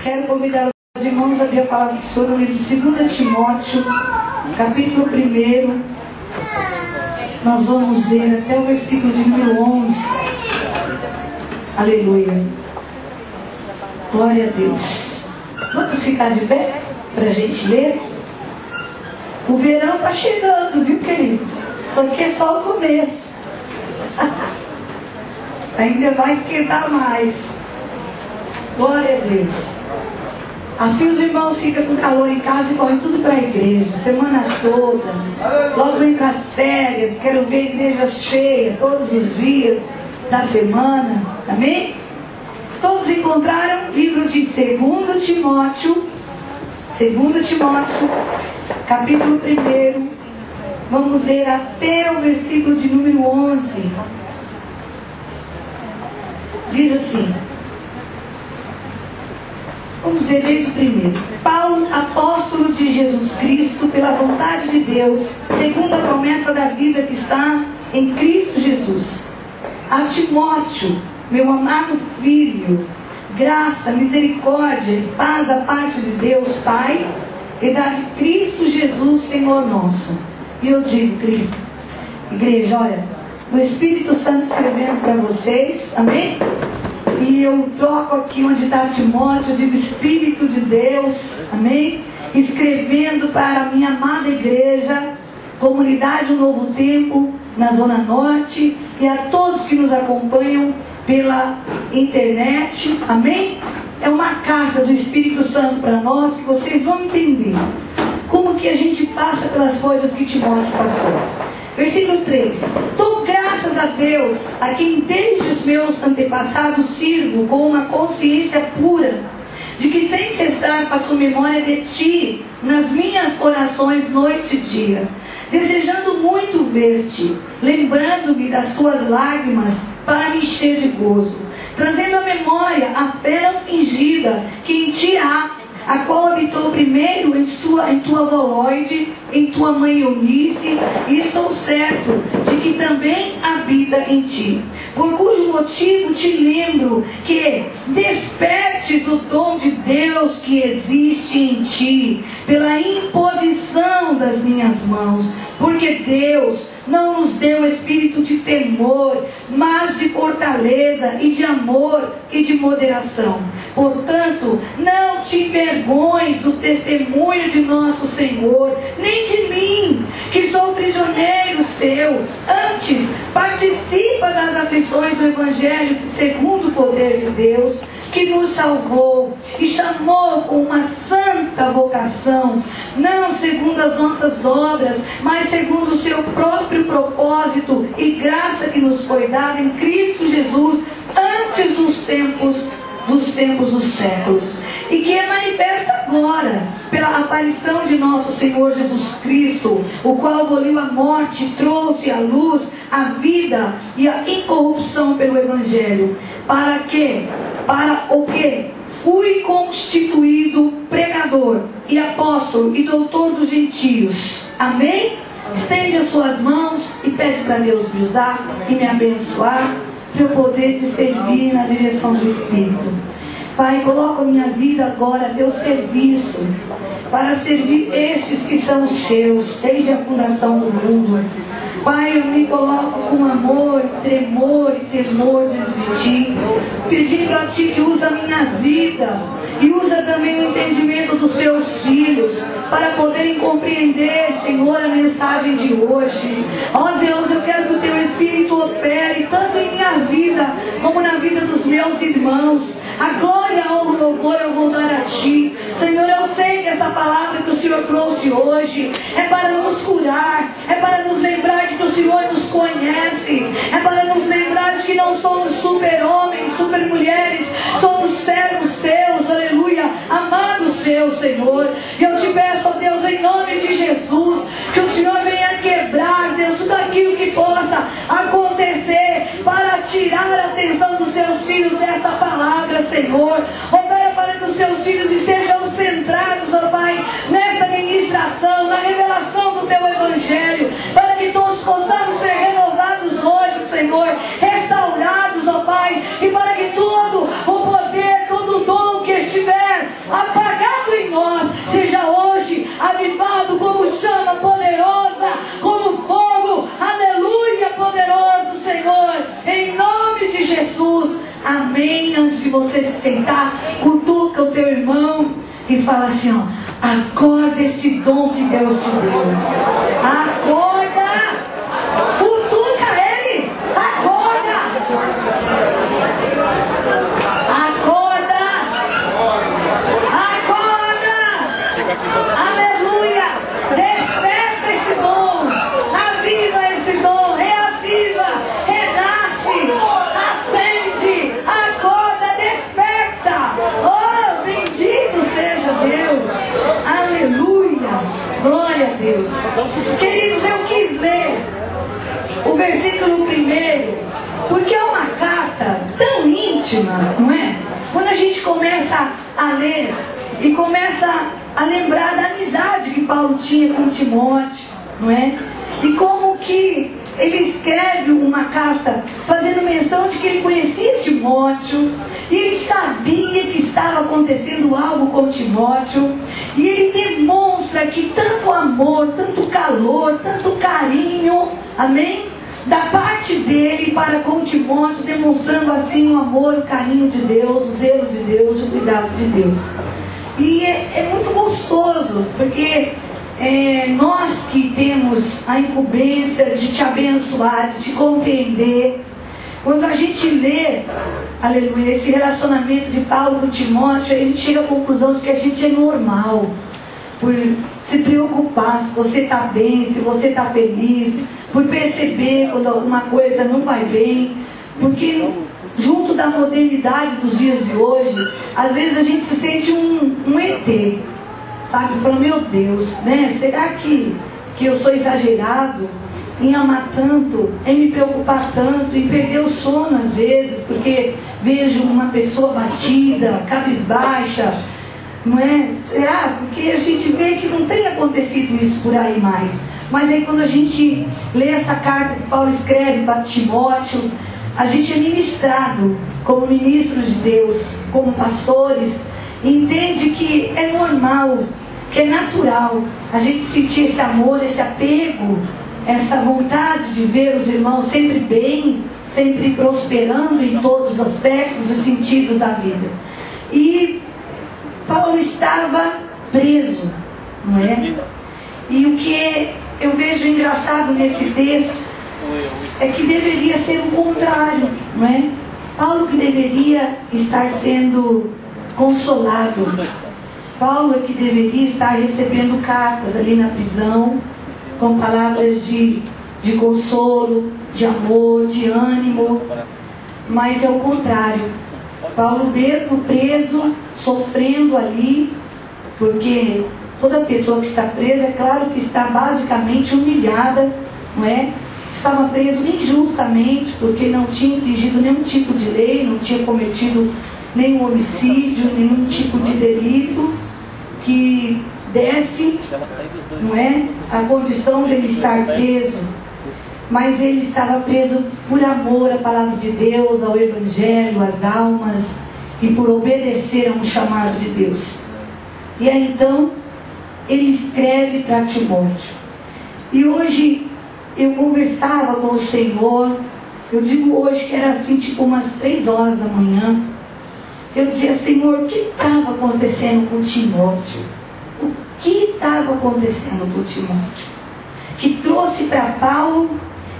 Quero convidar os irmãos a abrir a palavra do Senhor no livro de 2 Timóteo, capítulo 1. Nós vamos ler até o versículo de número 11. Aleluia. Glória a Deus. Vamos ficar de pé para a gente ler? O verão está chegando, viu, queridos? Só que é só o começo. Ainda vai esquentar mais. Glória a Deus. Assim os irmãos ficam com calor em casa e correm tudo para a igreja, semana toda. Logo entra as férias, quero ver a igreja cheia todos os dias da semana. Amém? Todos encontraram o livro de 2 Timóteo, capítulo 1. Vamos ler até o versículo de número 11. Diz assim. Vamos ler desde o primeiro. Paulo, apóstolo de Jesus Cristo, pela vontade de Deus, segundo a promessa da vida que está em Cristo Jesus. A Timóteo, meu amado filho, graça, misericórdia e paz da parte de Deus Pai e da de Cristo Jesus, Senhor nosso. E eu digo, Cristo, igreja, olha, o Espírito Santo escrevendo para vocês, amém? E eu troco aqui onde está Timóteo, eu digo Espírito de Deus, amém? Escrevendo para a minha amada igreja, comunidade do Novo Tempo, na Zona Norte, e a todos que nos acompanham pela internet, amém? É uma carta do Espírito Santo para nós, que vocês vão entender como que a gente passa pelas coisas que Timóteo passou. Versículo 3. Dou graças a Deus, a quem desde os meus antepassados sirvo com uma consciência pura, de que sem cessar faço memória de ti nas minhas orações noite e dia, desejando muito ver-te, lembrando-me das tuas lágrimas para me encher de gozo, trazendo à memória a fé fingida que em ti há, a qual habitou primeiro em tua Volóide, em tua mãe Eunice, e estou certo de que também habita em ti. Por cujo motivo te lembro que despertes o dom de Deus que existe em ti, pela imposição das minhas mãos, porque Deus não nos deu espírito de temor, mas de fortaleza e de amor e de moderação. Portanto, não te envergonhes do testemunho de nosso Senhor, nem de mim, que sou prisioneiro seu. Antes, participa das aflições do Evangelho segundo o poder de Deus, que nos salvou e chamou com uma santa vocação, não segundo as nossas obras, mas segundo o seu próprio propósito e graça que nos foi dada em Cristo Jesus antes dos tempos dos séculos, e que é manifesta agora pela aparição de nosso Senhor Jesus Cristo, o qual aboliu a morte, trouxe à luz a vida e a incorrupção pelo Evangelho, para o que fui constituído pregador e apóstolo e doutor dos gentios. Amém? Estende as suas mãos e pede para Deus me usar e me abençoar, para eu poder te servir na direção do Espírito. Pai, coloca a minha vida agora a teu serviço, para servir estes que são seus, desde a fundação do mundo. Pai, eu me coloco com amor, tremor e temor diante de ti, pedindo a ti que usa a minha vida e usa também o entendimento dos teus filhos, para poderem compreender, Senhor, a mensagem de hoje. Ó Deus, eu quero que o teu Espírito opere tanto em minha vida como na vida dos meus irmãos. A glória, a honra, o louvor eu vou dar a ti. Senhor, eu sei que essa palavra que o Senhor trouxe hoje é para nos curar, é para nos lembrar de que o Senhor nos conhece, é para nos lembrar de que não somos super-homens, super-mulheres, somos servos seus, aleluia, amados seus, Senhor. E eu te peço, ó Deus, em nome de Jesus, que o Senhor venha quebrar, Deus, tudo aquilo que possa acontecer para tirar a atenção dos teus filhos dessa palavra, Senhor. Opera para que os teus filhos estejam centrados, ó Pai, nessa ministração, na revelação do teu Evangelho, para que todos possamos ser renovados hoje, Senhor, restaurados, ó Pai, e para que todo o poder, todo o dom que estiver cutuca o teu irmão e fala assim, ó, acorda esse dom que Deus te deu. Acorda! Cutuca ele! Acorda! Acorda! Acorda! Aleluia! Desperta esse dom! Aviva esse dom! Reaviva! Renasce! Acende! Acorda! Desperta! Oh, bendito seja Deus! Aleluia! Glória a Deus! Queridos, eu quis ler o versículo 1, porque é uma carta tão íntima, não é? Quando a gente começa a ler e começa a lembrar da amizade que Paulo tinha com Timóteo, não é? E como que ele escreve uma carta fazendo menção de que ele conhecia Timóteo, e ele sabia que estava acontecendo algo com Timóteo, e ele demonstra que tanto amor, tanto calor, tanto carinho, amém? Da parte dele para com Timóteo, demonstrando assim o amor, o carinho de Deus, o zelo de Deus, o cuidado de Deus. E é muito gostoso, porque nós que temos a incumbência de te abençoar, de te compreender, quando a gente lê, aleluia, esse relacionamento de Paulo com Timóteo, a gente chega à conclusão de que a gente é normal, por se preocupar se você está bem, se você está feliz, por perceber quando alguma coisa não vai bem, porque junto da modernidade dos dias de hoje, às vezes a gente se sente um ET, sabe? Falando, meu Deus, né? Será que eu sou exagerado em amar tanto, em me preocupar tanto, em perder o sono às vezes, porque vejo uma pessoa batida, cabisbaixa, não é? Será? Porque a gente vê que não tem acontecido isso por aí mais. Mas aí quando a gente lê essa carta que Paulo escreve para Timóteo, a gente é ministrado como ministros de Deus, como pastores, entende que é normal, que é natural a gente sentir esse amor, esse apego, essa vontade de ver os irmãos sempre bem, sempre prosperando em todos os aspectos e sentidos da vida. E Paulo estava preso, não é? E o que eu vejo engraçado nesse texto é que deveria ser o contrário, não é? Paulo que deveria estar sendo consolado, Paulo é que deveria estar recebendo cartas ali na prisão, com palavras de consolo, de amor, de ânimo, mas é o contrário. Paulo mesmo preso, sofrendo ali, porque toda pessoa que está presa, é claro que está basicamente humilhada, não é? Estava preso injustamente, porque não tinha infringido nenhum tipo de lei, não tinha cometido nenhum homicídio, nenhum tipo de delito que desse, não é, a condição dele estar preso. Mas ele estava preso por amor à palavra de Deus, ao Evangelho, às almas, e por obedecer a um chamado de Deus. E aí então ele escreve para Timóteo. E hoje eu conversava com o Senhor, eu digo hoje que era assim, tipo umas 3 horas da manhã. Eu dizia, Senhor, o que estava acontecendo com Timóteo? O que estava acontecendo com Timóteo? Que trouxe para Paulo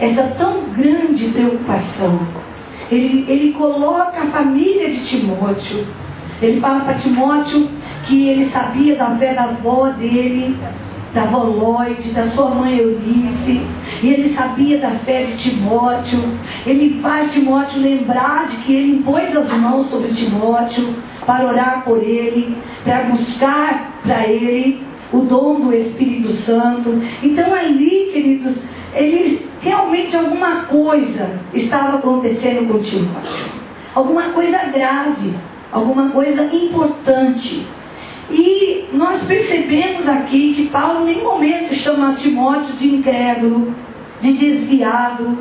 essa tão grande preocupação. Ele coloca a família de Timóteo. Ele fala para Timóteo que ele sabia da fé da avó dele, da avó Lloyd, da sua mãe Eunice, e ele sabia da fé de Timóteo. Ele faz Timóteo lembrar de que ele impôs as mãos sobre Timóteo para orar por ele, para buscar para ele o dom do Espírito Santo. Então ali, queridos, realmente alguma coisa estava acontecendo com Timóteo, alguma coisa grave, alguma coisa importante. E nós percebemos aqui que Paulo em nenhum momento chama Timóteo de incrédulo, de desviado.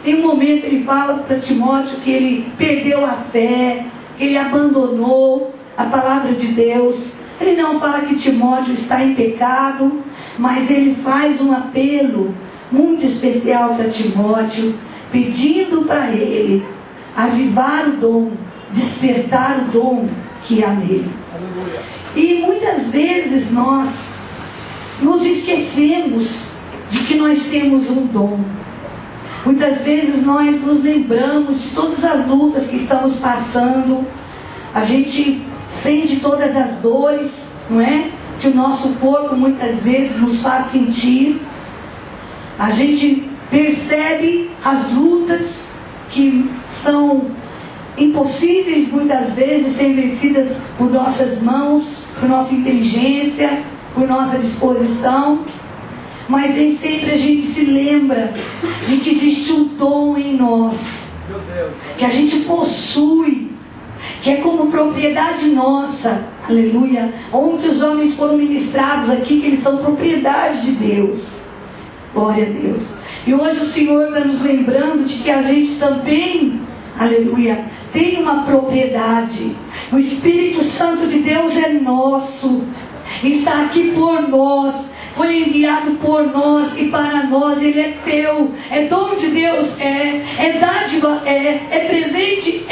Em um momento ele fala para Timóteo que ele perdeu a fé, que ele abandonou a palavra de Deus. Ele não fala que Timóteo está em pecado, mas ele faz um apelo muito especial para Timóteo, pedindo para ele avivar o dom, despertar o dom que que há nele. E muitas vezes nós nos esquecemos de que nós temos um dom. Muitas vezes nós nos lembramos de todas as lutas que estamos passando. A gente sente todas as dores, não é? Que o nosso corpo muitas vezes nos faz sentir. A gente percebe as lutas que são impossíveis muitas vezes serem vencidas por nossas mãos, por nossa inteligência, por nossa disposição. Mas nem sempre a gente se lembra de que existe um dom em nós, que a gente possui, que é como propriedade nossa, aleluia. Ontem os homens foram ministrados aqui, que eles são propriedade de Deus, glória a Deus. E hoje o Senhor está nos lembrando de que a gente também, aleluia, tem uma propriedade. O Espírito Santo de Deus é nosso, está aqui por nós, foi enviado por nós e para nós. Ele é teu, é dom de Deus, é dádiva, é presente,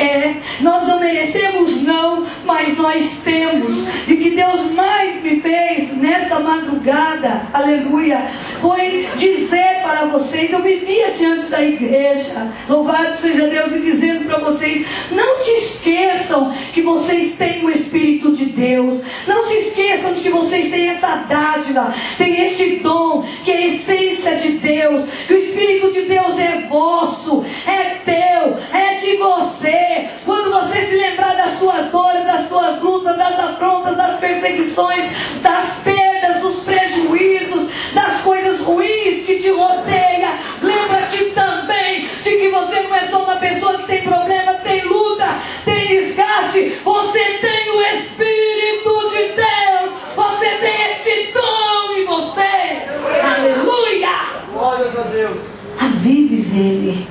nós não merecemos não, mas nós temos. E que Deus mais me fez nesta madrugada, aleluia, foi dizer para vocês, eu me via diante da igreja, louvado seja Deus, e dizendo para vocês, não se esqueçam que vocês têm o Espírito de Deus, não se esqueçam de que vocês têm essa dádiva, tem este dom, que é a essência de Deus, que o Espírito de Deus é vosso, é teu, é de você. Quando você se lembrar das tuas dores, das tuas lutas, das afrontas, das perseguições, das perdas, dos prejuízos, das coisas ruins que te rodeiam, lembra-te também de que você não é só uma pessoa que tem problema, tem luta, tem desgaste. Você tem o Espírito de Deus, você tem este dom em você. Aleluia! Glórias a Deus. Avives ele,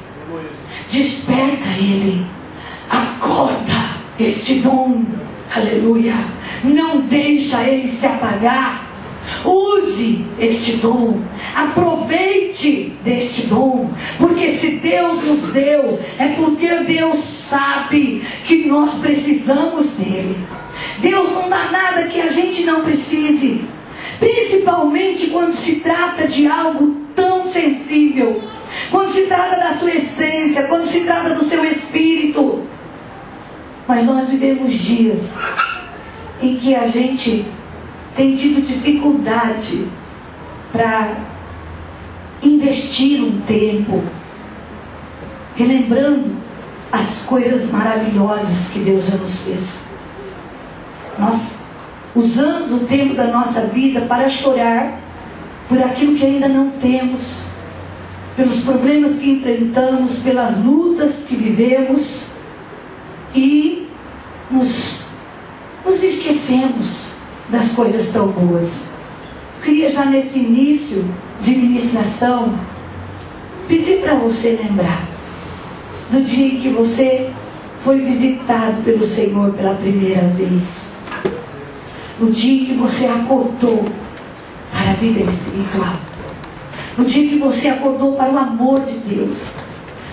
desperta ele, acorda este dom, aleluia. Não deixa ele se apagar. Use este dom, aproveite deste dom, porque se Deus nos deu, é porque Deus sabe que nós precisamos dele. Deus não dá nada que a gente não precise, principalmente quando se trata de algo tão sensível, quando se trata da sua essência, quando se trata do seu espírito. Mas nós vivemos dias em que a gente tem tido dificuldade para investir um tempo, relembrando as coisas maravilhosas que Deus já nos fez. Nós usamos o tempo da nossa vida para chorar por aquilo que ainda não temos, pelos problemas que enfrentamos, pelas lutas que vivemos, e nos esquecemos das coisas tão boas. Eu queria já nesse início de ministração pedir para você lembrar do dia em que você foi visitado pelo Senhor pela primeira vez, no dia em que você acordou para a vida espiritual, no dia que você acordou para o amor de Deus,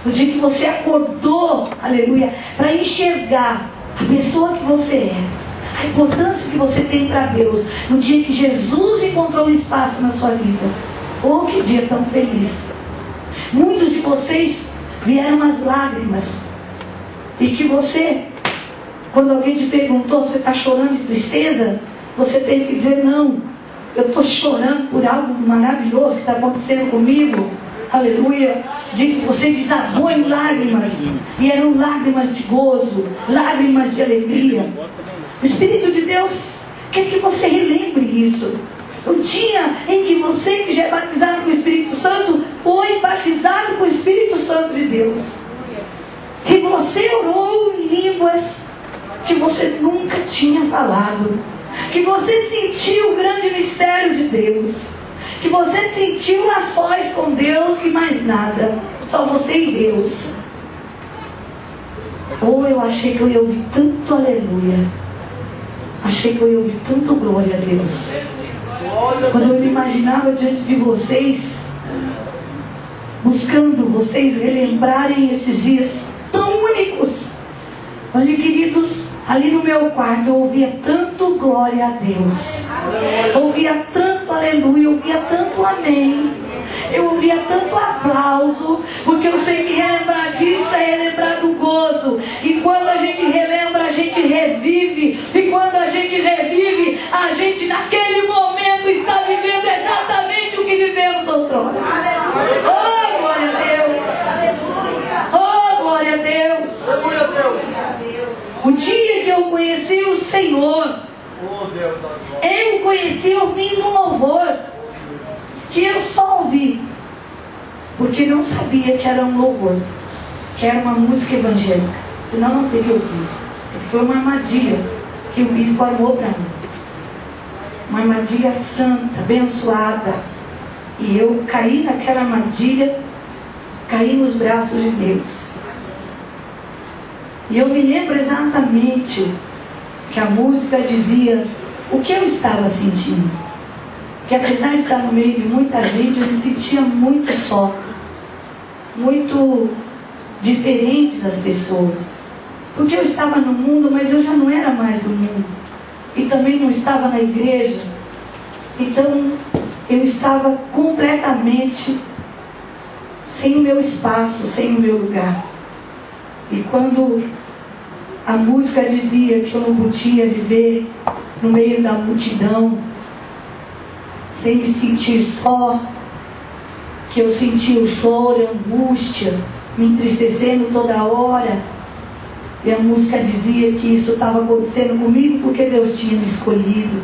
no dia que você acordou, aleluia, para enxergar a pessoa que você é, a importância que você tem para Deus, no dia que Jesus encontrou um espaço na sua vida. Oh, que dia tão feliz! Muitos de vocês vieram as lágrimas, e que você, quando alguém te perguntou, você está chorando de tristeza, você tem que dizer, não, eu estou chorando por algo maravilhoso que está acontecendo comigo, aleluia. De que você desabou em lágrimas, e eram lágrimas de gozo, lágrimas de alegria. O Espírito de Deus quer que você relembre isso. O dia em que você, que já é batizado com o Espírito Santo, foi batizado com o Espírito Santo de Deus, que você orou em línguas que você nunca tinha falado, que você sentiu o grande mistério de Deus, que você sentiu a sós com Deus e mais nada, só você e Deus. Ou eu achei que eu ia ouvir tanto aleluia, achei que eu ia ouvir tanto glória a Deus, quando eu me imaginava diante de vocês, buscando vocês relembrarem esses dias tão únicos. Olha, queridos, Ali no meu quarto eu ouvia tanto glória a Deus, eu ouvia tanto aleluia, eu ouvia tanto amém, eu ouvia tanto aplauso, porque eu sei que relembrar disso é relembrar do gozo. E quando a gente relembra, a gente revive. E quando a gente revive, a gente naquele momento está vivendo exatamente o que vivemos outrora. Oh, glória a Deus! Oh, glória a Deus! O dia que eu conheci o Senhor, eu conheci ouvindo um louvor que eu só ouvi, porque não sabia que era um louvor, que era uma música evangélica, senão não teria ouvido. Foi uma armadilha que o bispo armou para mim, uma armadilha santa, abençoada, e eu caí naquela armadilha, caí nos braços de Deus. E eu me lembro exatamente que a música dizia o que eu estava sentindo. Que apesar de estar no meio de muita gente, eu me sentia muito só, muito diferente das pessoas. Porque eu estava no mundo, mas eu já não era mais do mundo. E também não estava na igreja. Então eu estava completamente sem o meu espaço, sem o meu lugar. E quando a música dizia que eu não podia viver no meio da multidão, sem me sentir só, que eu sentia o choro, a angústia, me entristecendo toda hora, e a música dizia que isso estava acontecendo comigo porque Deus tinha me escolhido,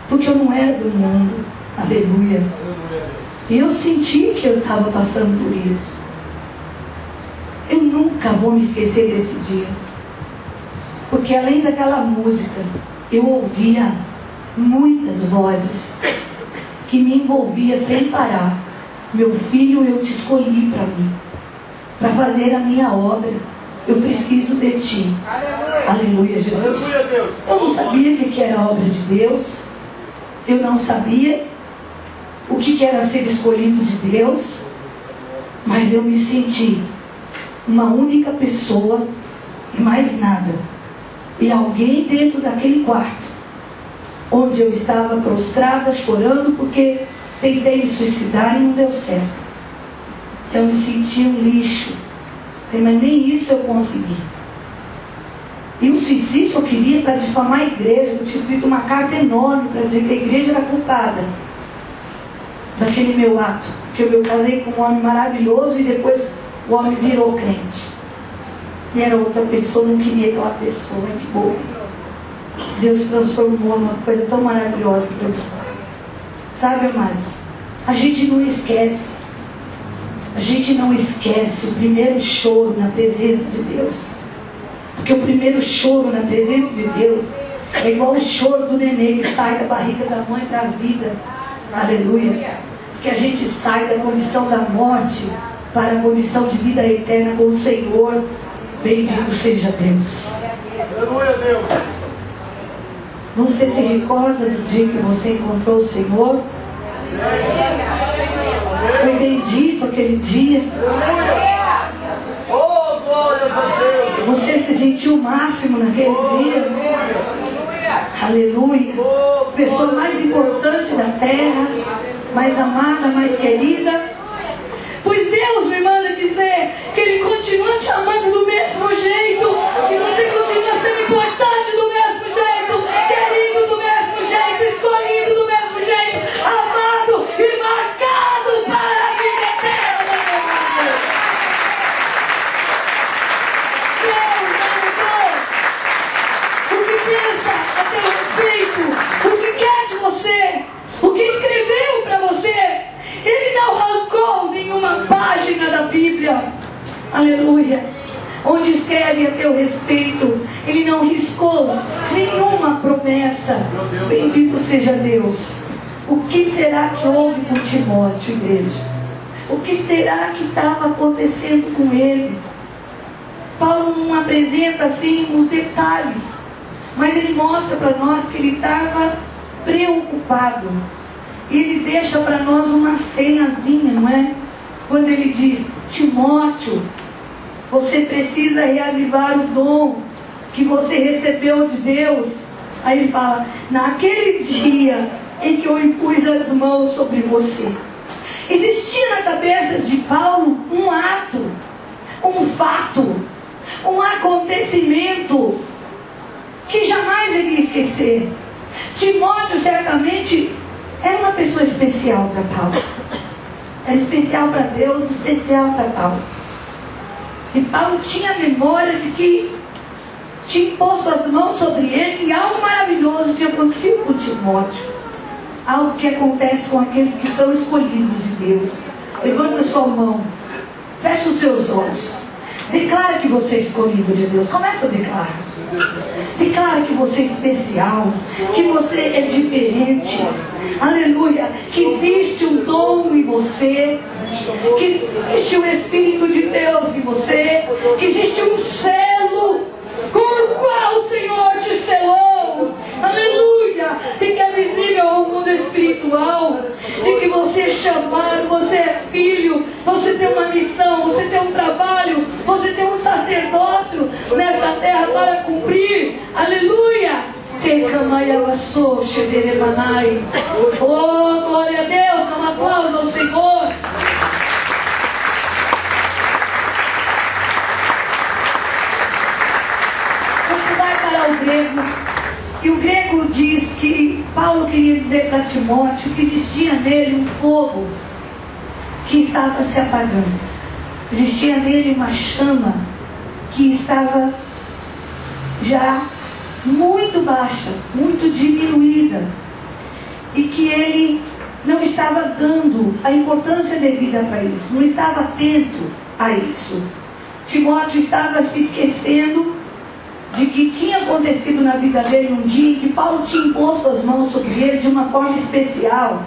porque eu não era do mundo, aleluia. E eu senti que eu estava passando por isso. Eu nunca vou me esquecer desse dia, porque além daquela música, eu ouvia muitas vozes que me envolvia sem parar. Meu filho, eu te escolhi para mim, para fazer a minha obra. Eu preciso de ti. Aleluia, aleluia, Jesus. Aleluia, eu não sabia o que era a obra de Deus. Eu não sabia o que era ser escolhido de Deus. Mas eu me senti uma única pessoa e mais nada. E alguém dentro daquele quarto, onde eu estava prostrada, chorando, porque tentei me suicidar e não deu certo. Eu me senti um lixo, mas nem isso eu consegui. E o suicídio eu queria para difamar a igreja. Eu tinha escrito uma carta enorme para dizer que a igreja era culpada daquele meu ato, porque eu casei com um homem maravilhoso e depois o homem virou crente. E era outra pessoa, não queria aquela pessoa, que bom. Deus transformou numa coisa tão maravilhosa para mim. Sabe, amados? A gente não esquece. A gente não esquece o primeiro choro na presença de Deus. Porque o primeiro choro na presença de Deus é igual o choro do neném que sai da barriga da mãe para a vida. Aleluia. Porque a gente sai da condição da morte para a condição de vida eterna com o Senhor. Bendito seja Deus. Aleluia, Deus. Você se recorda do dia que você encontrou o Senhor? Foi bendito aquele dia. Oh, glória a Deus. Você se sentiu o máximo naquele dia. Aleluia. Pessoa mais importante da terra, mais amada, mais querida. Pois Deus me manda dizer que Ele continua te amando do mesmo jeito, e você continua sendo importante do mesmo jeito, querido do mesmo jeito, escolhido do mesmo jeito, amado e marcado para a vida eterna. Deus não mudou. O que pensa a seu respeito, o que quer de você, o que escreveu para você, Ele não arrancou nenhuma página da Bíblia, aleluia, onde escreve a teu respeito. Ele não riscou nenhuma promessa. Bendito seja Deus. O que será que houve com Timóteo, igreja? O que será que estava acontecendo com ele? Paulo não apresenta assim os detalhes, mas ele mostra para nós que ele estava preocupado. E ele deixa para nós uma cenazinha, não é? Quando ele diz: Timóteo, você precisa reavivar o dom que você recebeu de Deus. Aí ele fala: naquele dia em que eu impus as mãos sobre você. Existia na cabeça de Paulo um ato, um fato, um acontecimento que jamais ele ia esquecer. Timóteo certamente era uma pessoa especial para Paulo. Era especial para Deus, especial para Paulo. E Paulo tinha a memória de que tinha imposto as mãos sobre ele, e algo maravilhoso tinha acontecido com Timóteo. Algo que acontece com aqueles que são escolhidos de Deus. Levanta sua mão, fecha os seus olhos, declara que você é escolhido de Deus. Começa a declarar. Declara que você é especial, que você é diferente. Aleluia. Que existe um dom em você, que existe o Espírito de Deus em você, que existe um selo com o qual o Senhor te selou. Aleluia. De que é visível ao mundo espiritual, de que você é chamado, você é filho, você tem uma missão, você tem um trabalho, você tem um sacerdócio nessa terra para cumprir. Aleluia. Oh, glória a Deus. Dá um aplauso ao Senhor. Você vai para o grego, e o grego diz que Paulo queria dizer para Timóteo que existia nele um fogo que estava se apagando. Existia nele uma chama que estava já muito baixa, muito diminuída, e que ele não estava dando a importância devida para isso, não estava atento a isso. Timóteo estava se esquecendo de que tinha acontecido na vida dele um dia em que Paulo tinha imposto as mãos sobre ele de uma forma especial,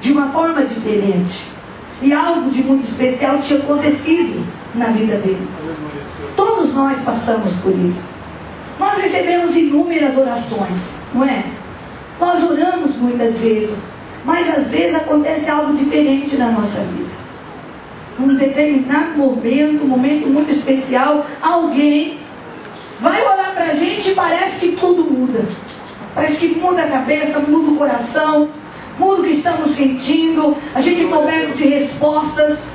de uma forma diferente, e algo de muito especial tinha acontecido na vida dele. Todos nós passamos por isso. Nós recebemos inúmeras orações, não é? Nós oramos muitas vezes, mas às vezes acontece algo diferente na nossa vida. Num determinado momento, um momento muito especial, alguém vai orar para a gente e parece que tudo muda. Parece que muda a cabeça, muda o coração, muda o que estamos sentindo, a gente é coberto de respostas,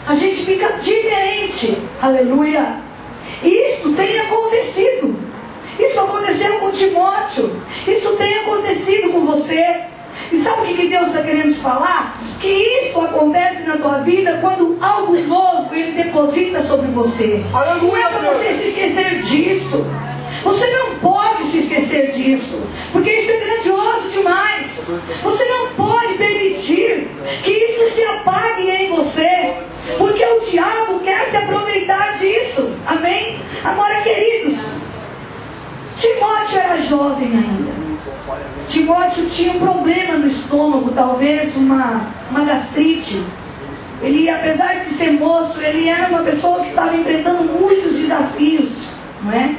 a gente fica diferente. Aleluia. Isso tem acontecido. Isso aconteceu com Timóteo. Isso tem acontecido com você. E sabe o que Deus está querendo te falar? Que isso acontece na tua vida quando algo novo Ele deposita sobre você. Não é para você se esquecer disso. Você não pode se esquecer disso, porque isso é grandioso demais. Você não pode permitir que isso se apague em você, porque o diabo quer se aproveitar disso. Amém? Agora, queridos, Timóteo era jovem ainda. Timóteo tinha um problema no estômago, talvez uma gastrite. Ele, apesar de ser moço, ele era uma pessoa que estava enfrentando muitos desafios, não é?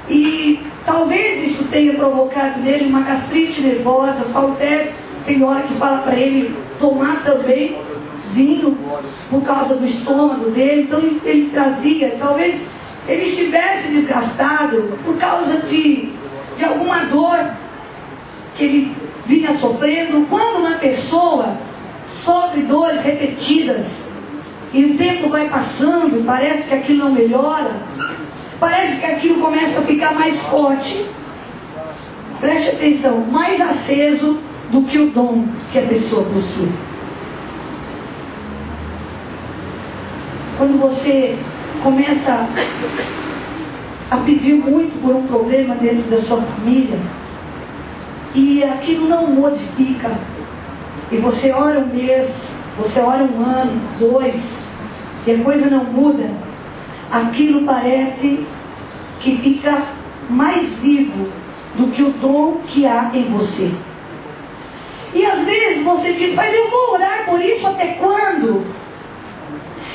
E talvez isso tenha provocado nele uma gastrite nervosa. Paulo até tem hora que fala para ele tomar também vinho por causa do estômago dele. Então ele trazia, talvez ele estivesse desgastado por causa de alguma dor que ele vinha sofrendo. Quando uma pessoa sofre dores repetidas e o tempo vai passando e parece que aquilo não melhora, parece que aquilo começa a ficar mais forte, preste atenção, mais aceso do que o dom que a pessoa possui. Quando você começa a pedir muito por um problema dentro da sua família e aquilo não modifica, e você ora um mês, você ora um ano, 2, e a coisa não muda, aquilo parece que fica mais vivo do que o dom que há em você. E às vezes você diz: mas eu vou orar por isso até quando?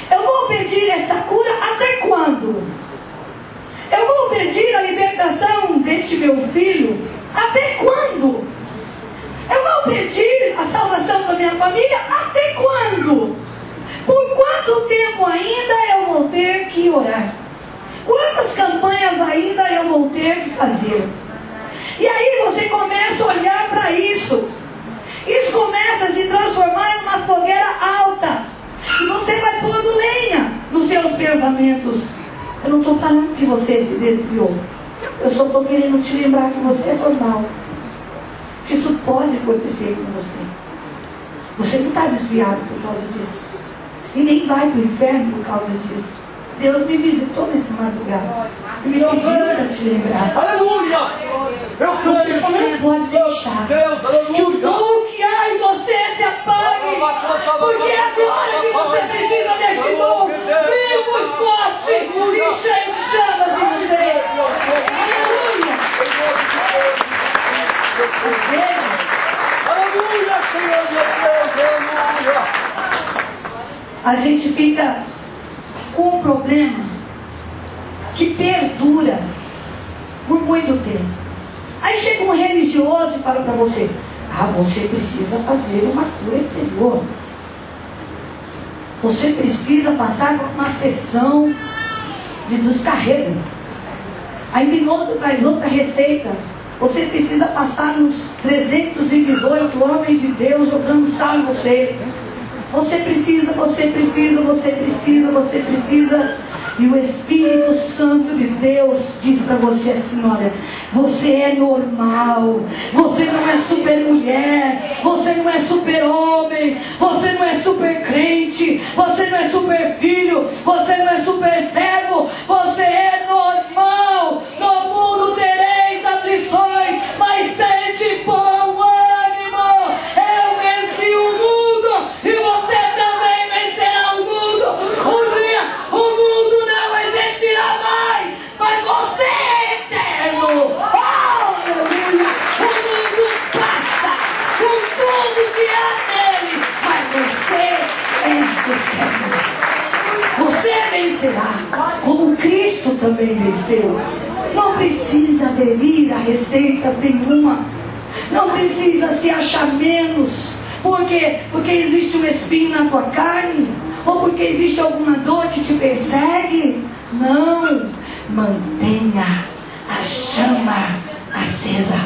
Eu vou pedir essa cura até quando? Eu vou pedir a libertação deste meu filho até quando? Eu vou pedir a salvação da minha família até quando? Por quanto tempo ainda eu vou ter que orar? Quantas Quantas campanhas ainda eu vou ter que fazer? E aí você começa a olhar para isso. Isso começa a se transformar em uma fogueira alta. E você vai pondo lenha nos seus pensamentos. Eu não estou falando que você se desviou. Eu só estou querendo te lembrar que você é normal. Que isso pode acontecer com você. Você não está desviado por causa disso. E nem vai para o inferno por causa disso. Deus me visitou nesse madrugada. E me pediu para te lembrar. Aleluia! Você só não pode deixar que o dom que há em você se apague. Porque é agora que você precisa deste dom vivo e forte e cheio de chamas em você. Aleluia! Aleluia, Senhor Deus, aleluia! A gente fica com um problema que perdura por muito tempo. Aí chega um religioso e fala para você: você precisa fazer uma cura interior. Você precisa passar por uma sessão de descarrego. Aí vem outro, traz outra receita. Você precisa passar nos 318 homens de Deus jogando sal em você. Você precisa. E o Espírito Santo de Deus diz para você assim: olha, você é normal. Você não é super mulher. Você não é super homem. Você não é super crente. Você não é super filho. Você não é super servo. Você é normal. No mundo tereis aflições, mas tente bom ânimo. Eu venci o mundo e você também vencerá o mundo. Um dia o mundo não existirá mais, mas você é eterno. Oh, aleluia! O mundo passa com tudo que há nele, mas você é eterno. Você vencerá, como Cristo também venceu. Não precisa aderir a receitas nenhuma. Não precisa se achar menos. Por quê? Porque existe um espinho na tua carne? Ou porque existe alguma dor que te persegue? Não. Mantenha a chama acesa.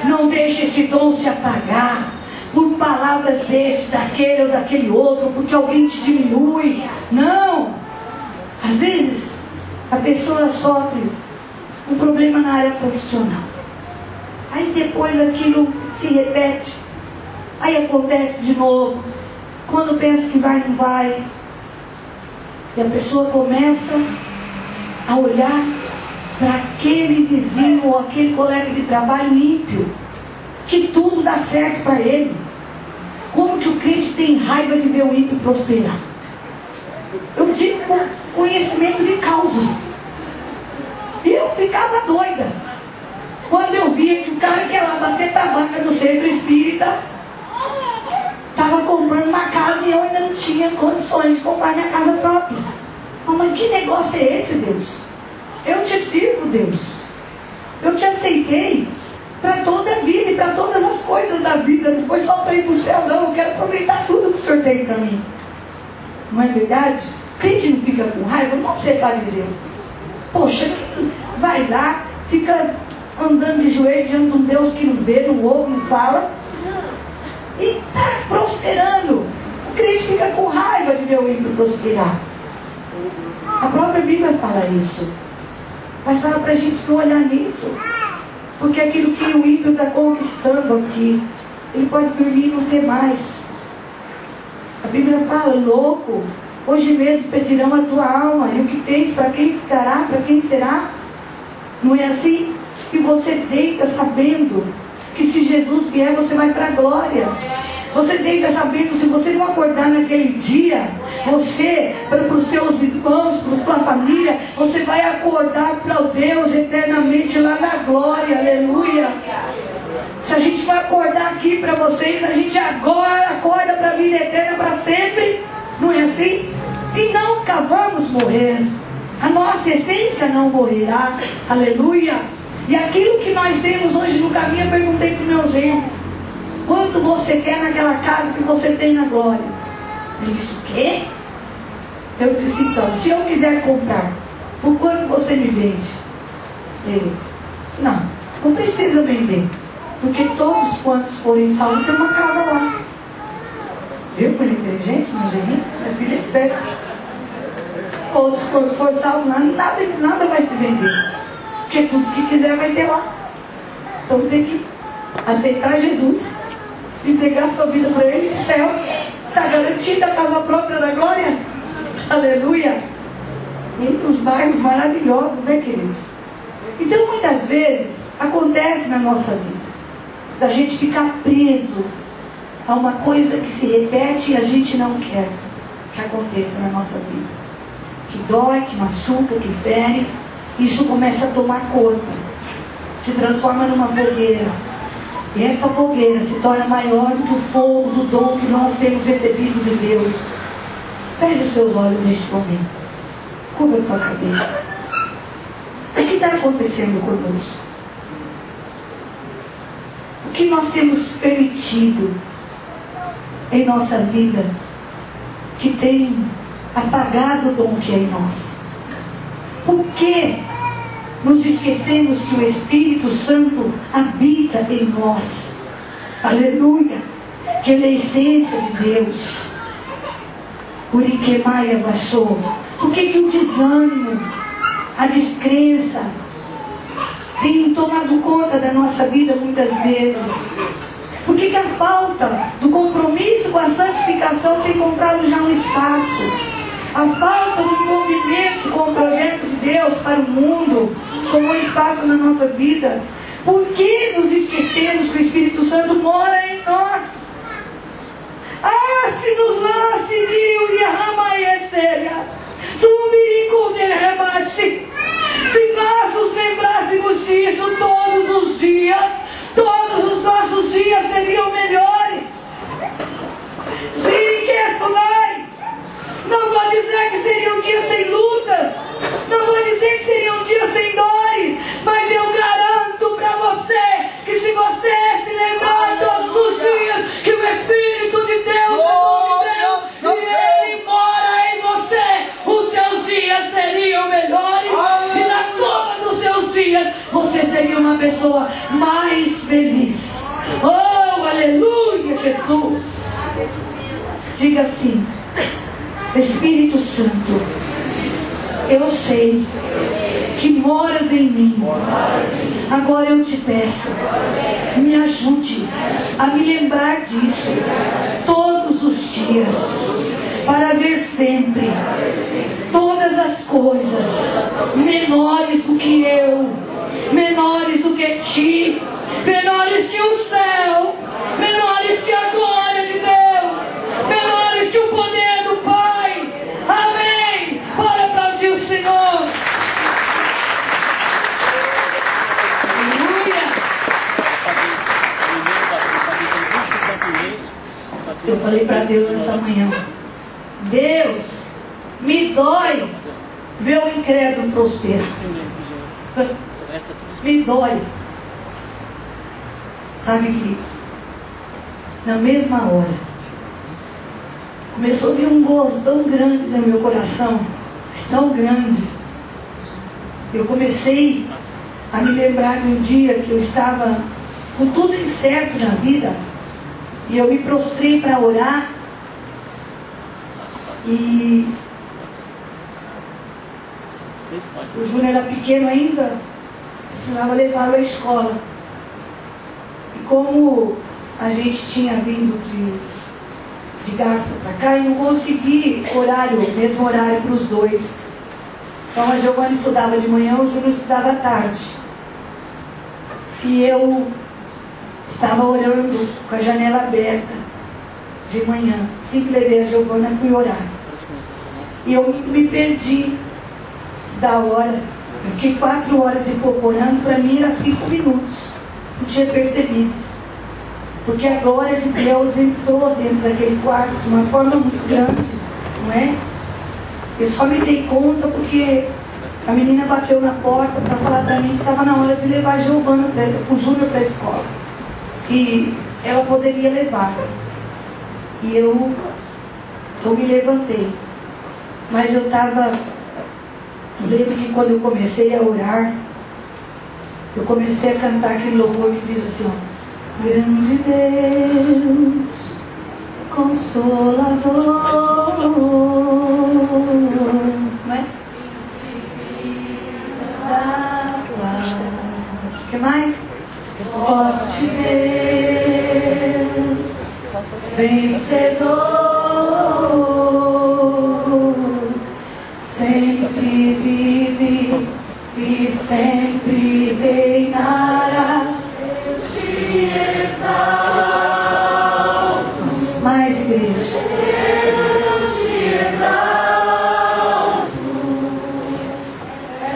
Não deixe esse dom se apagar por palavras desse, daquele ou daquele outro, porque alguém te diminui. Não. Às vezes a pessoa sofre um problema na área profissional. Aí depois aquilo se repete. Aí acontece de novo. Quando pensa que vai, não vai. E a pessoa começa a olhar para aquele vizinho ou aquele colega de trabalho ímpio, que tudo dá certo para ele. Como que o crente tem raiva de ver o ímpio prosperar? Eu digo com conhecimento de causa. Eu ficava doida quando eu via que o cara que ia lá bater tabaca no centro espírita estava comprando uma casa e eu ainda não tinha condições de comprar minha casa própria. Mas que negócio é esse, Deus? Eu te sirvo, Deus. Eu te aceitei para toda a vida e para todas as coisas da vida. Não foi só para ir para o céu, não. Eu quero aproveitar tudo que o Senhor tem para mim. Não é verdade? O crente não fica com raiva? Não ser fariseu. Poxa, vai lá, fica andando de joelho diante de um Deus que não vê, não ouve, não fala, e está prosperando. O crente fica com raiva de ver o ímpio prosperar. A própria Bíblia fala isso. Mas fala para a gente não olhar nisso. Porque aquilo que o ímpio está conquistando aqui, ele pode dormir e não ter mais. A Bíblia fala: louco, hoje mesmo pedirão a tua alma, e o que tens, para quem ficará, para quem será? Não é assim? E você deita sabendo que se Jesus vier, você vai para a glória. Você deita sabendo, se você não acordar naquele dia, você, para os teus irmãos, para a tua família, você vai acordar para o Deus eternamente lá na glória. Aleluia. Se a gente vai acordar aqui para vocês, a gente agora acorda para a vida eterna para sempre. Não é assim? E nunca vamos morrer. A nossa essência não morrerá. Aleluia. E aquilo que nós temos hoje no caminho, eu perguntei para o meu genro: quanto você quer naquela casa que você tem na glória? Ele disse: o quê? Eu disse: então, se eu quiser comprar por quanto você me vende? Ele: não precisa vender, porque todos quantos forem salvos tem uma casa lá. Viu como ele é inteligente, meu gênio? Minha filha é esperta. Todos quantos forem salvos, nada vai se vender, porque tudo que quiser vai ter lá. Então tem que aceitar Jesus, entregar sua vida para Ele, no céu. Está garantida a casa própria da glória. Aleluia. E os bairros maravilhosos, né, queridos? Então muitas vezes acontece na nossa vida da gente ficar preso a uma coisa que se repete e a gente não quer que aconteça na nossa vida, que dói, que machuca, que fere. Isso começa a tomar corpo, se transforma numa fogueira, e essa fogueira se torna maior do que o fogo do dom que nós temos recebido de Deus. Feche os seus olhos neste momento, cubra a tua cabeça. O que está acontecendo conosco? O que nós temos permitido em nossa vida que tem apagado o dom que é em nós? Por que nos esquecemos que o Espírito Santo habita em nós? Aleluia! Que Ele é a essência de Deus. Uriquemaia baixou. Por que o desânimo, a descrença tem tomado conta da nossa vida muitas vezes? Por que a falta do compromisso com a santificação tem encontrado já um espaço? A falta do envolvimento com o projeto de Deus para o mundo tomou espaço na nossa vida. Por que nos esquecemos que o Espírito Santo mora em nós? Se nos lance se nós nos lembrássemos disso todos os dias, todos os nossos dias seriam melhores. Não vou dizer que seriam dias sem lutas, não vou dizer que seriam dias sem dores, mas eu garanto para você que se você se lembrar todos os dias que o Espírito de Deus é dom de Deus e Ele mora em você, os seus dias seriam melhores. E na soma dos seus dias você seria uma pessoa mais feliz. Oh, aleluia, Jesus. Diga assim: Espírito Santo, eu sei que moras em mim. Agora eu te peço, me ajude a me lembrar disso todos os dias, para ver sempre todas as coisas menores do que eu, menores do que ti, menores que o céu, menores que a glória de Deus, menores que o poder do Pai. Amém. Bora aplaudir o Senhor. Aleluia. Eu falei para Deus esta manhã: Deus, me dói ver o incrédulo prosperar. Me dói. Sabe, queridos, na mesma hora começou a vir um gozo tão grande no meu coração, tão grande. Eu comecei a me lembrar de um dia que eu estava com tudo incerto na vida, e eu me prostrei para orar, e o Júnior era pequeno ainda, precisava levá-lo à escola. E como a gente tinha vindo de Garça para cá, e não consegui mesmo horário para os dois. Então a Giovana estudava de manhã, o Júnior estudava à tarde. E eu estava orando com a janela aberta de manhã. Assim que levei a Giovana, fui orar. E eu me perdi da hora. Eu fiquei 4 horas e pouco orando. Para mim era 5 minutos. Não tinha percebido. Porque a glória de Deus entrou dentro daquele quarto de uma forma muito grande, não é? Eu só me dei conta porque a menina bateu na porta para falar para mim que estava na hora de levar a Giovana, o Júnior, para a escola. Se ela poderia levar. E eu me levantei. Mas eu estava Eu lembro que quando eu comecei a orar, eu comecei a cantar aquele louvor que diz assim, ó: grande Deus, Consolador. Mas das paz. O que mais? Forte Deus, vencedor, sempre vive e sempre reinarás. Eu te exalto. Mais, igreja. Eu te exalto.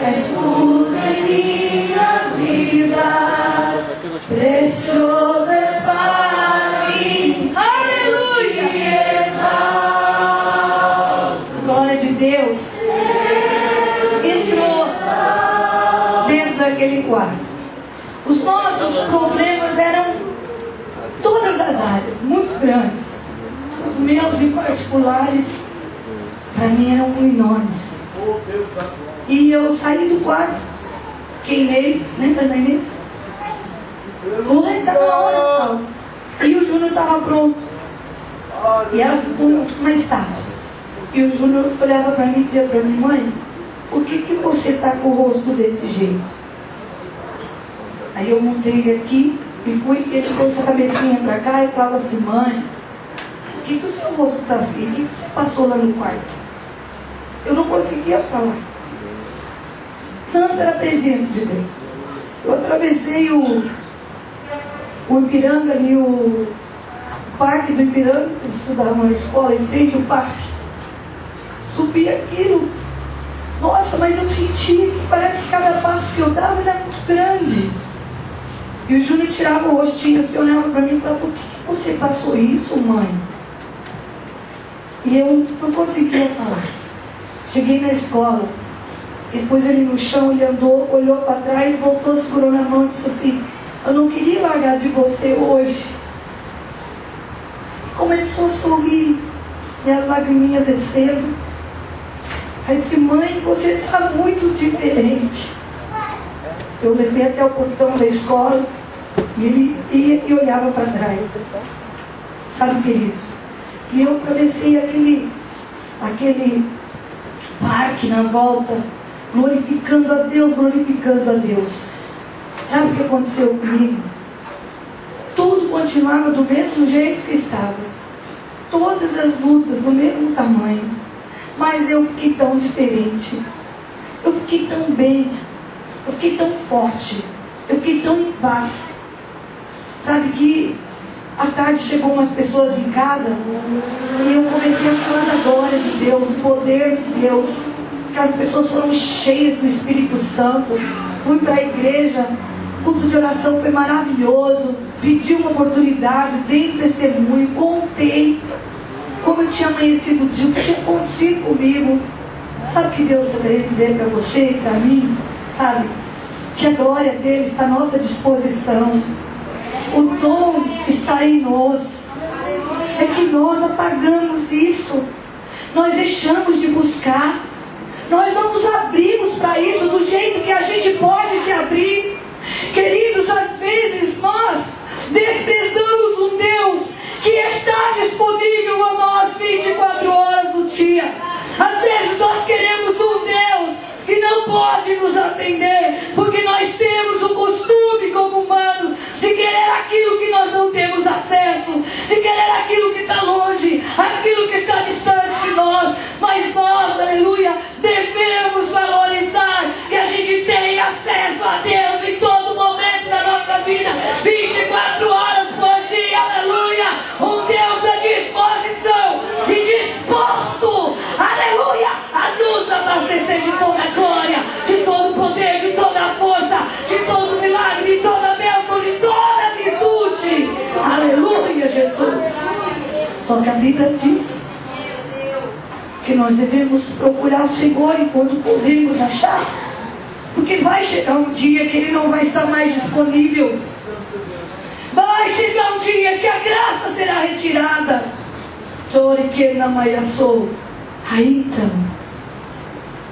És tudo em minha vida, precioso és para mim. Aleluia! Te exalto. A glória de Deus entrou dentro daquele quarto. Os nossos problemas eram todas as áreas, muito grandes. Os meus em particulares, para mim, eram enormes. E eu saí do quarto, que Inês, lembra da Inês? Ela estava na hora tal. E o Júnior estava pronto. E ela ficou mais tarde. E o Júnior olhava para mim e dizia para mim: mãe, por que você está com o rosto desse jeito? Aí eu montei aqui e fui, ele trouxe a cabecinha para cá e falava assim: mãe, por que o seu rosto está assim? O que você passou lá no quarto? Eu não conseguia falar. Tanta era a presença de Deus. Eu atravessei o Ipiranga ali, o parque do Ipiranga, eu estudava numa escola em frente ao parque. Subi aquilo. Nossa, mas eu sentia que parece que cada passo que eu dava era muito grande. E o Júnior tirava o rostinho assim, olhava para mim e falava: por que você passou isso, mãe? E eu não conseguia falar. Cheguei na escola, depois ele no chão, ele andou, olhou para trás, voltou, segurou na mão e disse assim: eu não queria largar de você hoje. E começou a sorrir, e as lagriminhas descendo. Aí disse: mãe, você está muito diferente. Eu levei até o portão da escola e ele ia e olhava para trás. Sabe, queridos? E eu atravessei aquele parque na volta, glorificando a Deus, glorificando a Deus. Sabe o que aconteceu comigo? Tudo continuava do mesmo jeito que estava. Todas as lutas do mesmo tamanho. Mas eu fiquei tão diferente. Eu fiquei tão bem. Eu fiquei tão forte. Eu fiquei tão em paz. Sabe que à tarde chegou umas pessoas em casa e eu comecei a falar da glória de Deus, do poder de Deus. Que as pessoas foram cheias do Espírito Santo. Fui para a igreja, o culto de oração foi maravilhoso. Pedi uma oportunidade, dei um testemunho, contei como eu tinha amanhecido o dia, o que tinha acontecido comigo. Sabe o que Deus queria dizer para você e para mim? Sabe? Que a glória dele está à nossa disposição. O dom está em nós. É que nós apagamos isso. Nós deixamos de buscar. Nós não nos abrimos para isso do jeito que a gente pode se abrir. Queridos, às vezes nós desprezamos um Deus que está disponível a nós 24 horas do dia. Às vezes nós queremos um Deus que não pode nos atender, porque nós temos o costume como humanos de querer aquilo que nós não temos acesso, de querer aquilo que está longe, aquilo que está distante de nós. Mas nós, aleluia, devemos valorizar que a gente tem acesso a Deus em todo momento da nossa vida, 24 horas por dia, aleluia. Um Deus à disposição e disposto, aleluia, a nos abastecer de toda a glória, de todo o poder, de toda a força, de todo o milagre, de toda a bênção, de toda a virtude. Aleluia, Jesus. Só que a Bíblia diz que nós devemos procurar o Senhor enquanto podemos achar, porque vai chegar um dia que Ele não vai estar mais disponível. Vai chegar um dia que a graça será retirada. Aí então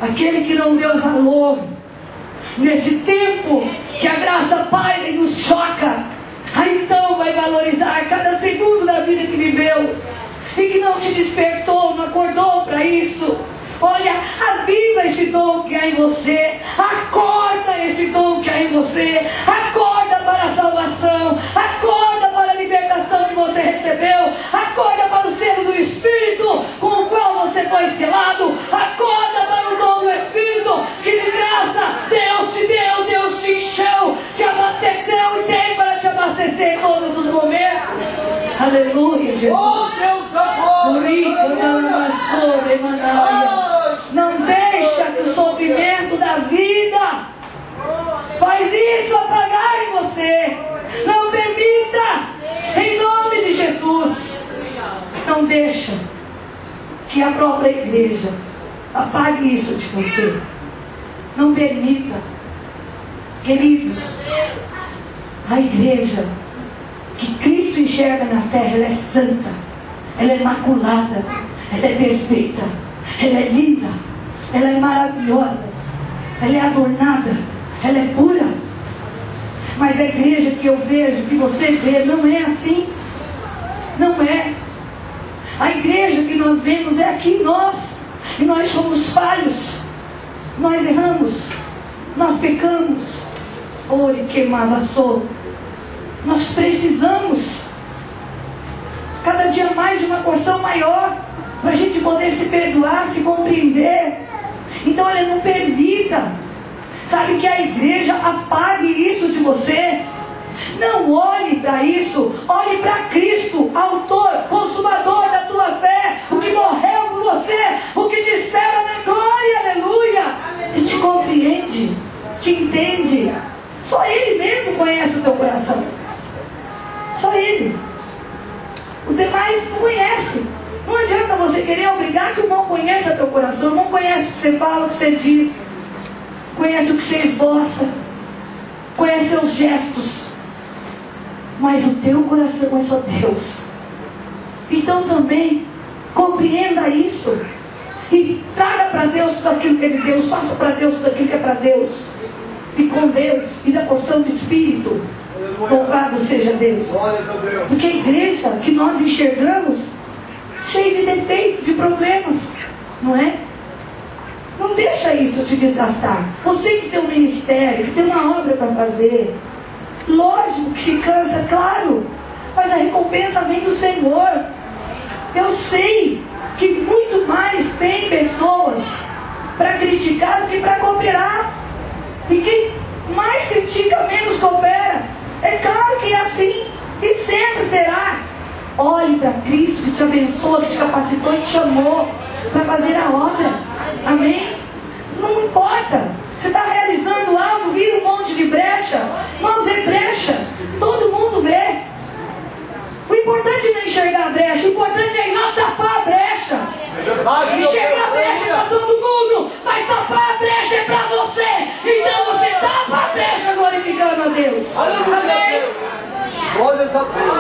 aquele que não deu valor, nesse tempo que a graça paira e nos choca, aí então vai valorizar cada segundo da vida que viveu, e que não se despertou, não acordou para isso. Olha, aviva esse dom que há em você, acorda esse dom que há em você, acorda para a salvação, acorda para a libertação que você recebeu, acorda para o selo do Espírito com o qual você foi selado, acorda para o dom do Espírito que de graça Deus te deu, Deus te encheu, te abasteceu e tem para te abastecer em todos os momentos. Aleluia, Jesus. Não deixa que o sofrimento da vida faz isso apagar em você. Não permita, em nome de Jesus. Não deixa que a própria igreja apague isso de você. Não permita. Queridos, a igreja que Cristo enxerga na terra, ela é santa, ela é imaculada, ela é perfeita, ela é linda, ela é maravilhosa, ela é adornada, ela é pura. Mas a igreja que eu vejo, que você vê, não é assim. Não é. A igreja que nós vemos é aqui nós. E nós somos falhos. Nós erramos. Nós pecamos. Ore queimava sou. Nós precisamos cada dia mais de uma porção maior para a gente poder se perdoar, se compreender. Então ele não permita, sabe, que a igreja apague isso de você. Não olhe para isso, olhe para Cristo, autor, consumador da tua fé, o que morreu por você, o que te espera na glória, aleluia, e te compreende, te entende. Só Ele mesmo conhece o teu coração, só Ele. O demais não conhece. Não adianta você querer obrigar que o irmão conheça teu coração. O irmão conhece o que você fala, o que você diz, conhece o que você esboça, conhece seus gestos, mas o teu coração é só Deus. Então também compreenda isso e traga para Deus tudo aquilo que é de Deus. Faça para Deus tudo aquilo que é para Deus, e com Deus, e da porção do Espírito. Louvado seja Deus. Porque a igreja que nós enxergamos cheia de defeitos, de problemas, não é? Não deixa isso te desgastar. Você que tem um ministério, que tem uma obra para fazer, lógico que se cansa, claro, mas a recompensa vem do Senhor. Eu sei que muito mais tem pessoas para criticar do que para cooperar. E quem mais critica, menos coopera. É claro que é assim, e sempre será. Olhe para Cristo que te abençoa, que te capacitou e te chamou para fazer a obra. Amém? Não importa. Você está realizando algo, vira um monte de brecha. Irmãos, vê brecha. Todo mundo vê. O importante não é enxergar a brecha. O importante é ir lá tapar a brecha. Enxergar a brecha para todo mundo, mas tapar a brecha é para você. Então você tapa a brecha glorificando a Deus. Amém?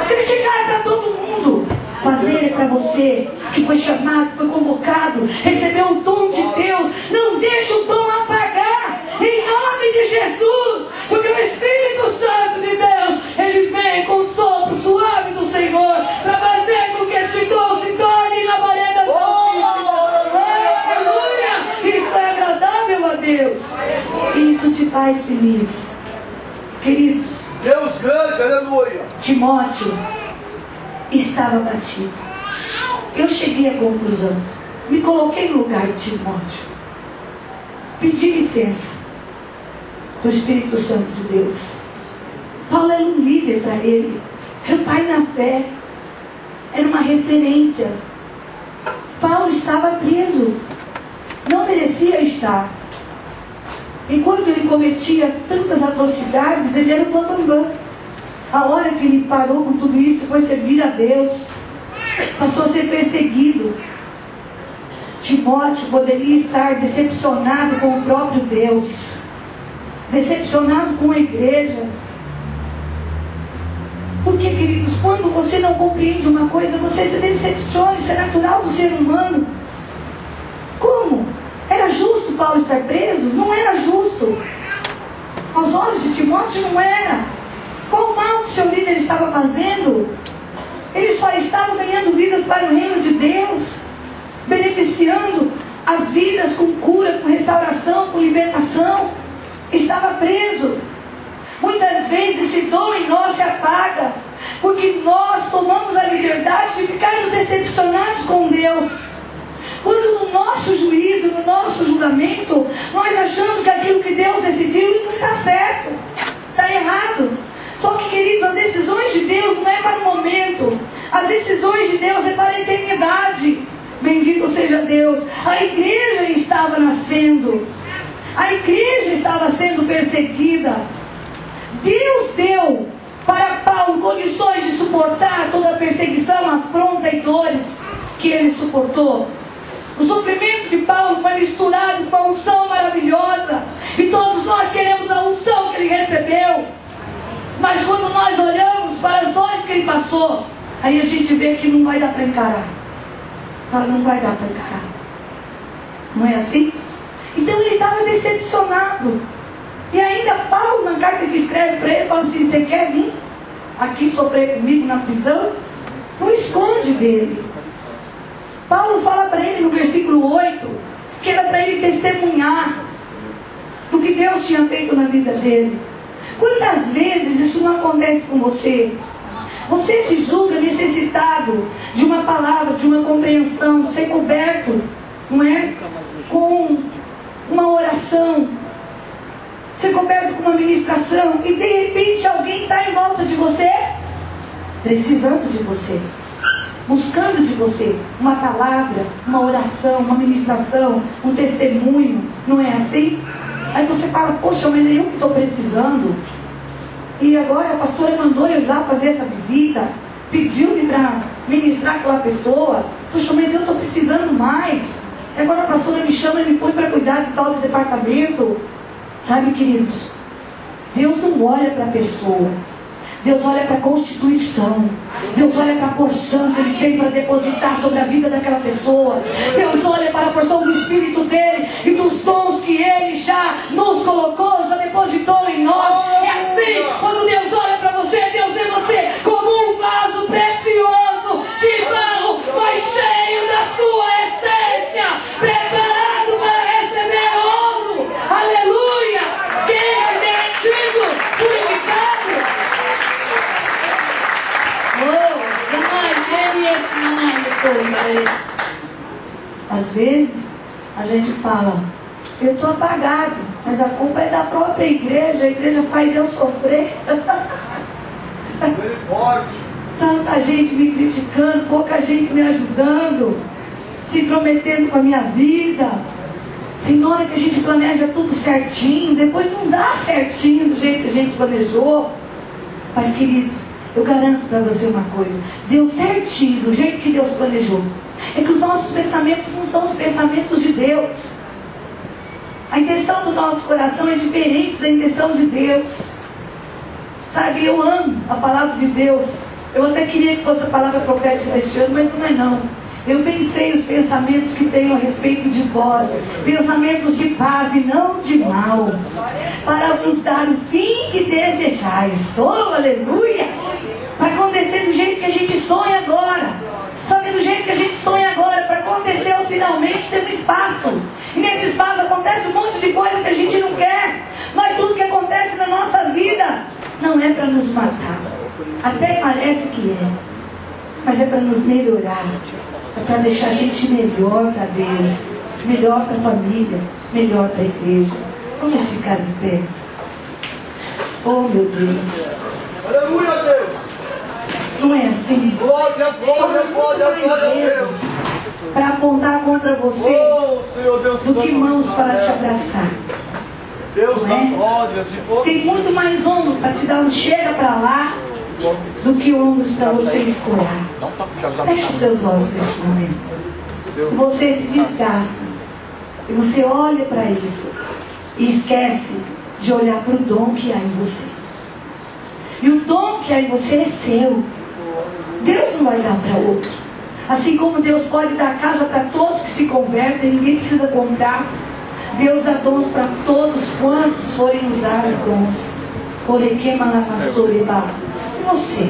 Criticar é para todo mundo. Fazer é para você que foi chamado, foi convocado, recebeu o dom de Deus. Não deixa o dom apagar, em nome de Jesus. Porque o Espírito Santo de Deus, ele vem com o sopro suave do Senhor para fazer com que esse dom se torne labareda santíssima. Aleluia! Isso é agradável a Deus. Isso te faz feliz. Queridos, Deus grande, aleluia. Timóteo estava batido. Eu cheguei à conclusão, me coloquei no lugar de Timóteo, pedi licença do Espírito Santo de Deus. Paulo era um líder para ele, era um pai na fé, era uma referência. Paulo estava preso, não merecia estar. Enquanto ele cometia tantas atrocidades, ele era um bambambam. A hora que ele parou com tudo isso, foi servir a Deus, passou a ser perseguido. Timóteo poderia estar decepcionado com o próprio Deus, decepcionado com a igreja. Porque, queridos, quando você não compreende uma coisa, você se decepciona. Isso é natural do ser humano. Como? Era justo Paulo estar preso não era justo. Aos olhos de Timóteo não era. Qual o mal que seu líder estava fazendo? Ele só estava ganhando vidas para o reino de Deus, beneficiando as vidas com cura, com restauração, com libertação. Estava preso. Muitas vezes esse dom em nós se apaga, porque nós tomamos a liberdade de ficarmos decepcionados com Deus. Quando no nosso juízo, no nosso julgamento, nós achamos que aquilo que Deus decidiu não está certo, está errado. Só que, queridos, as decisões de Deus não é para o momento. As decisões de Deus é para a eternidade. Bendito seja Deus. A igreja estava nascendo. A igreja estava sendo perseguida. Deus deu para Paulo condições de suportar toda a perseguição, afronta e dores que ele suportou. O sofrimento de Paulo foi misturado com a unção maravilhosa. E todos nós queremos a unção que ele recebeu. Mas quando nós olhamos para as dores que ele passou, aí a gente vê que não vai dar para encarar. Fala, não vai dar para encarar. Não é assim? Então ele estava decepcionado. E ainda Paulo, na carta que escreve para ele, fala assim: você quer vir aqui sofrer comigo na prisão? Não esconde dele. Paulo fala para ele no versículo 8 que era para ele testemunhar do que Deus tinha feito na vida dele. Quantas vezes isso não acontece com você? Você se julga necessitado de uma palavra, de uma compreensão, de ser coberto, não é? Com uma oração, ser coberto com uma ministração, e de repente alguém está em volta de você, precisando de você, buscando de você uma palavra, uma oração, uma ministração, um testemunho, não é assim? Aí você fala: poxa, mas eu que estou precisando, e agora a pastora mandou eu ir lá fazer essa visita, pediu-me para ministrar aquela pessoa, poxa, mas eu estou precisando mais, e agora a pastora me chama e me põe para cuidar de tal departamento. Sabe, queridos, Deus não olha para a pessoa, Deus olha para a constituição, Deus olha para a porção que Ele tem para depositar sobre a vida daquela pessoa. Deus olha para a porção do Espírito dele e dos dons que Ele já nos colocou, já depositou em nós. É assim, quando Deus olha para você, Deus vê você como um vaso precioso de barro, mas cheio da sua essência, preparado para receber ouro. Aleluia! Quente, derretido, purificado. Às vezes a gente fala: eu estou apagado, mas a culpa é da própria igreja, a igreja faz eu sofrer. Tanta gente me criticando, pouca gente me ajudando, se intrometendo com a minha vida. Tem hora que a gente planeja tudo certinho, depois não dá certinho do jeito que a gente planejou. Mas, queridos, eu garanto para você uma coisa: deu certinho, do jeito que Deus planejou. É que os nossos pensamentos não são os pensamentos de Deus. A intenção do nosso coração é diferente da intenção de Deus. Sabe, eu amo a palavra de Deus. Eu até queria que fosse a palavra profética deste ano, mas não é não. Eu pensei os pensamentos que tenho a respeito de vós, pensamentos de paz e não de mal, para vos dar o fim que desejais. Oh, aleluia! Para acontecer do jeito que a gente sonha agora. Só que do jeito que a gente sonha agora, para acontecer finalmente, tem um espaço. E nesse espaço acontece um monte de coisa que a gente não quer. Mas tudo que acontece na nossa vida não é para nos matar. Até parece que é. Mas é para nos melhorar. É para deixar a gente melhor para Deus, melhor para a família, melhor para a igreja. Vamos ficar de pé. Oh, meu Deus. Aleluia, Deus. Não é assim? Glória, glória, glória, glória a Deus. Para apontar contra você, Senhor Deus, do que mãos para te abraçar. Deus Não da é? glória, se for. Tem muito mais ombros para te dar um chega para lá do que ombros para você escorar. Feche os seus olhos neste momento. Você se desgasta. E você olha para isso e esquece de olhar para o dom que há em você. E o dom que há em você é seu. Deus não vai dar para outro. Assim como Deus pode dar casa para todos que se convertem, ninguém precisa comprar. Deus dá dons para todos quantos forem usar dons. Orequema na vassoura. E você?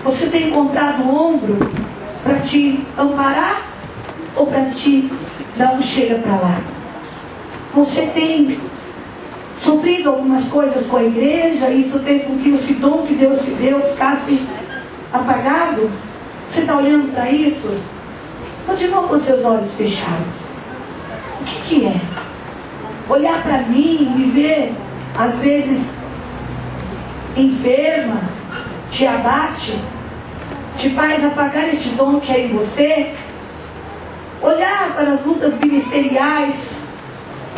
Você tem encontrado um ombro para te amparar ou para te dar um chega para lá? Você tem sofrido algumas coisas com a igreja? Isso fez com que esse dom que Deus te deu ficasse apagado? Você está olhando para isso? Continua com seus olhos fechados. O que é? Olhar para mim, me ver, às vezes, enferma, te abate, te faz apagar esse dom que é em você? Olhar para as lutas ministeriais,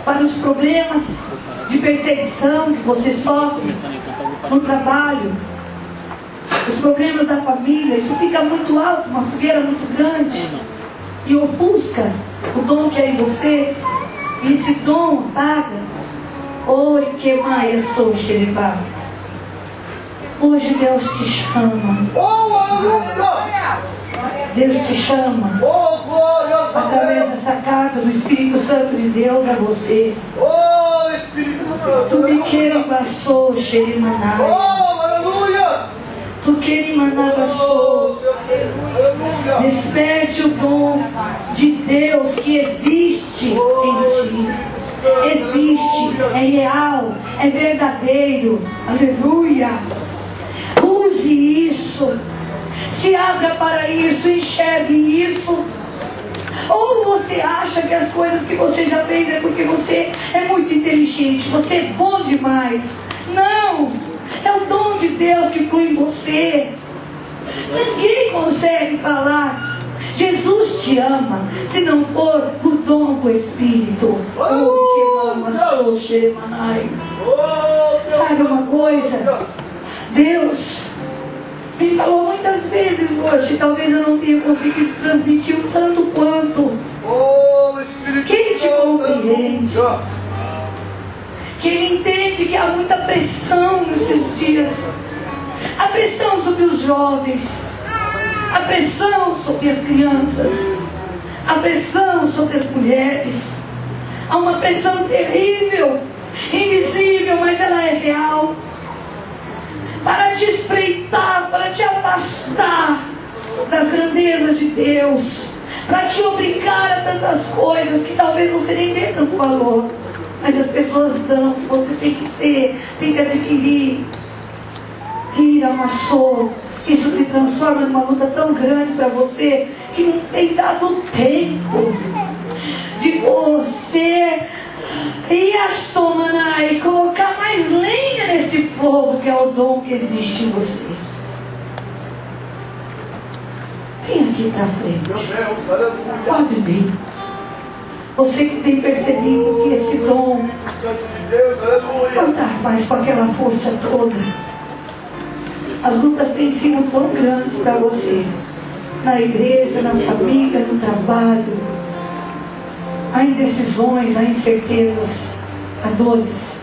para os problemas de perseguição que você sofre no trabalho, os problemas da família, isso fica muito alto, uma fogueira muito grande, e ofusca o dom que é em você, e esse dom apaga. Oi, que maia sou xeribá. Hoje Deus te chama. Deus te chama através dessa carta do Espírito Santo de Deus a você. Tu me queres passou, xerimanai. Tu queres mandar passou. Desperte o dom de Deus que existe em ti. Existe, é real, é verdadeiro. Aleluia. Use isso. Se abra para isso, enxergue isso. Ou você acha que as coisas que você já fez é porque você é muito inteligente, você é bom demais. Não! É o dom de Deus que flui em você. Ninguém consegue falar Jesus te ama se não for o dom do Espírito. Sabe uma coisa? Deus me falou muitas vezes hoje, talvez eu não tenha conseguido transmitir o tanto quanto. Que Ele te compreende, que Ele entende que há muita pressão nesses dias. A pressão sobre os jovens, a pressão sobre as crianças, a pressão sobre as mulheres. Há uma pressão terrível, invisível, mas ela é real, para te espreitar, para te afastar das grandezas de Deus, para te obrigar a tantas coisas que talvez você nem dê tanto valor, mas as pessoas dão, que você tem que ter, tem que adquirir. Tira, amassou. Isso se transforma numa luta tão grande para você que não tem dado tempo de você e colocar mais lenha neste fogo que é o dom que existe em você. Vem aqui para frente. Pode vir. Você que tem percebido que esse dom não está mais com aquela força toda. As lutas têm sido tão grandes para você, na igreja, na família, no trabalho. Há indecisões, há incertezas, há dores.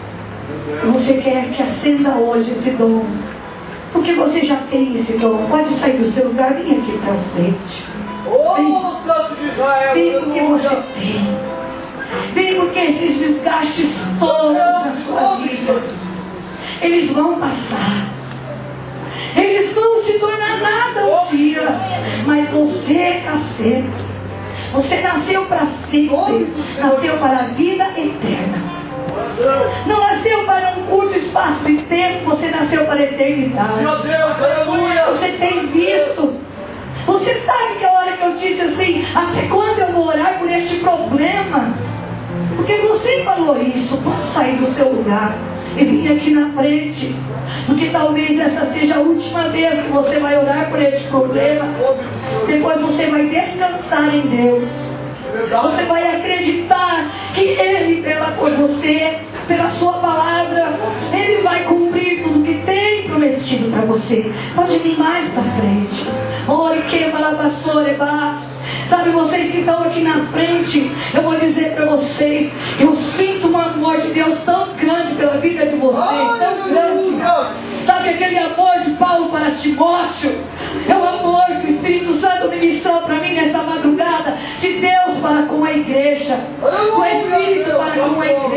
Você quer que acenda hoje esse dom, porque você já tem esse dom. Pode sair do seu lugar, vem aqui para frente. Vem porque você tem. Vem porque esses desgastes todos na sua vida, eles vão passar. Eles vão se tornar nada um dia, mas você está sempre. Você nasceu para sempre, nasceu para a vida eterna. Não nasceu para um curto espaço de tempo, você nasceu para a eternidade. Você tem visto. Você sabe que a hora que eu disse assim, até quando eu vou orar por este problema? Porque você falou isso. Pode sair do seu lugar e vir aqui na frente, porque talvez essa seja a última vez que você vai orar por este problema. Depois você vai descansar em Deus. Você vai acreditar que Ele vela por você, pela sua palavra. Ele vai cumprir tudo que tem prometido para você. Pode vir mais para frente. Oi, que malabassoreba. Sabe, vocês que estão aqui na frente, eu vou dizer para vocês, eu sinto um amor de Deus tão grande pela vida de vocês, tão grande. Sabe aquele amor de Paulo para Timóteo? É o amor que o Espírito Santo ministrou para mim nesta madrugada, de Deus para com a igreja. igreja, do Espírito para com a igreja.